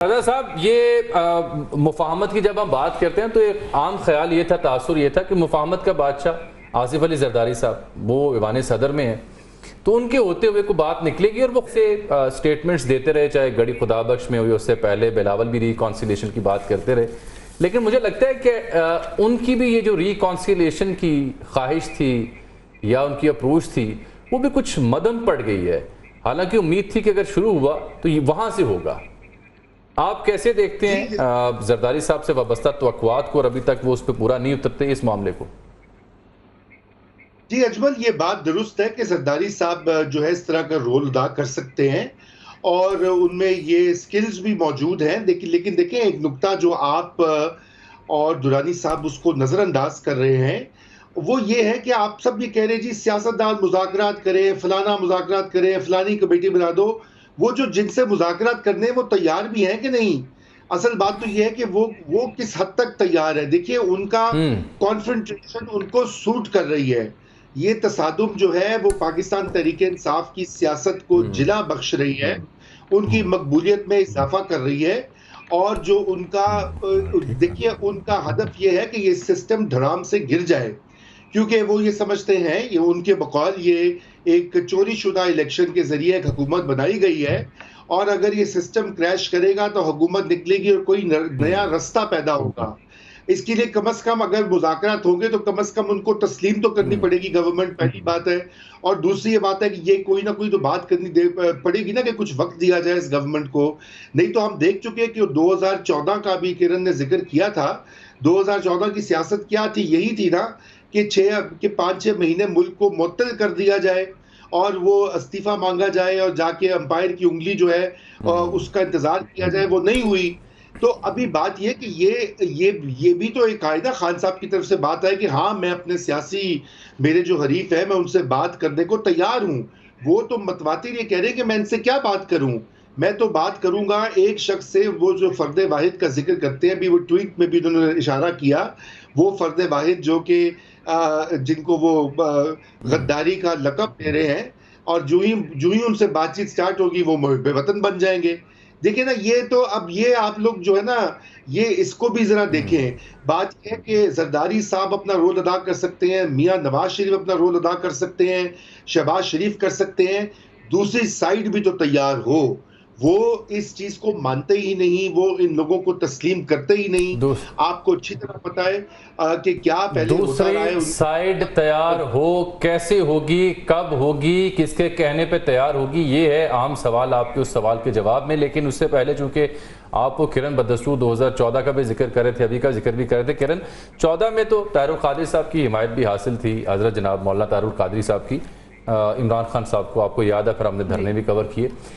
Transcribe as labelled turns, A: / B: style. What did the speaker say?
A: रजा साहब, ये मुफाहमत की जब हम बात करते हैं तो एक आम ख्याल ये था, तासुर ये था कि मुफाहमत का बादशाह आसिफ अली जरदारी साहब वो ईवान सदर में हैं, तो उनके होते हुए कोई बात निकलेगी और वो से स्टेटमेंट्स देते रहे, चाहे गड़ी खुदाबख्श में हुई, उससे पहले बिलावल भी रिकॉन्सिलेशन की बात करते रहे। लेकिन मुझे लगता है कि उनकी भी ये जो रिकॉन्सिलेशन की ख्वाहिश थी या उनकी अप्रोच थी वो भी कुछ मदम पड़ गई है। हालांकि उम्मीद थी कि अगर शुरू हुआ तो ये वहाँ से होगा। आप कैसे देखते हैं जरदारी साहब से वाबस्ता तवक्कुआत को और अभी तक वो उस पर पूरा नहीं उतरते इस मामले को?
B: जी अजमल, ये बात दुरुस्त है कि जरदारी साहब जो है इस तरह का रोल अदा कर सकते हैं और उनमें ये स्किल्स भी मौजूद हैं। लेकिन देखें, एक नुक्ता जो आप और दुरानी साहब उसको नज़रअंदाज कर रहे हैं वो ये है कि आप सब ये कह रहे हैं जी सियासतदान मुज़ाकरात करें, फलाना मुज़ाकरात करें, फलानी कमेटी बना दो। वो जो जिनसे मुज़ाकरात करने वो तैयार भी हैं कि नहीं? असल बात तो ये है कि वो किस हद तक तैयार है। देखिए, उनका कॉन्फ्रंटेशन उनको सूट कर रही है। ये तसादुम जो है वो पाकिस्तान तहरीक इंसाफ की सियासत को जिला बख्श रही है, उनकी मकबूलियत में इजाफा कर रही है। और जो उनका देखिए, उनका हदफ ये है कि ये सिस्टम धड़ाम से गिर जाए, क्योंकि वो ये समझते हैं, ये उनके बकौल ये एक चोरी शुदा इलेक्शन के जरिए एक हुकूमत बनाई गई है और अगर ये सिस्टम क्रैश करेगा तो हुकूमत निकलेगी और कोई नया रास्ता पैदा होगा। इसके लिए कम से कम अगर मुज़ाकरात होंगे तो कम से कम उनको तस्लीम तो करनी पड़ेगी गवर्नमेंट, पहली बात है। और दूसरी ये बात है कि ये कोई ना कोई तो बात करनी पड़ेगी ना कि कुछ वक्त दिया जाए इस गवर्नमेंट को। नहीं तो हम देख चुके हैं कि 2014 का भी किरण ने जिक्र किया था। 2014 की सियासत क्या थी? यही थी ना कि 5-6 महीने मुल्क को मुअत्तल कर दिया जाए और वो इस्तीफा मांगा जाए और जाके अंपायर की उंगली जो है उसका इंतजार किया जाए। वो नहीं हुई। तो अभी बात ये कि ये भी तो एक कायदा खान साहब की तरफ से बात है कि हाँ, मैं अपने सियासी मेरे जो हरीफ है मैं उनसे बात करने को तैयार हूं। वो तो मतवातिर ये कह रहे हैं कि मैं इनसे क्या बात करूं, मैं तो बात करूंगा एक शख्स से, वो जो फर्द वाहिद का जिक्र करते हैं। अभी वो ट्वीट में भी उन्होंने इशारा किया, वो फर्द वाहिद जो कि जिनको वो गद्दारी का लक़ब दे रहे हैं और जो ही उनसे बातचीत स्टार्ट होगी वो बेवतन बन जाएंगे। देखिए ना, ये तो अब ये आप लोग जो है ना, ये इसको भी जरा देखें। बात यह है कि जरदारी साहब अपना रोल अदा कर सकते हैं, मियां नवाज शरीफ अपना रोल अदा कर सकते हैं, शहबाज शरीफ कर सकते हैं। दूसरी साइड भी तो तैयार हो। वो इस चीज को मानते ही नहीं, वो इन लोगों को तस्लीम करते ही नहीं। आपको अच्छी तरह पता है कि क्या पहले होता रहा है।
A: दूसरी साइड तैयार हो, कैसे होगी, कब होगी, किसके कहने पे तैयार होगी, ये है आम सवाल आपके उस सवाल के जवाब में। लेकिन उससे पहले चूंकि आप वो किरण बदस्तूर 2014 का भी जिक्र कर रहे थे, अभी का जिक्र भी कर रहे थे। किरण, 14 में तो तारुल कादरी साहब की हिमायत भी हासिल थी, हजरत जनाब मौलाना तारुल कादरी साहब की, इमरान खान साहब को आपको याद है, फिर हमने धरने भी कवर किए।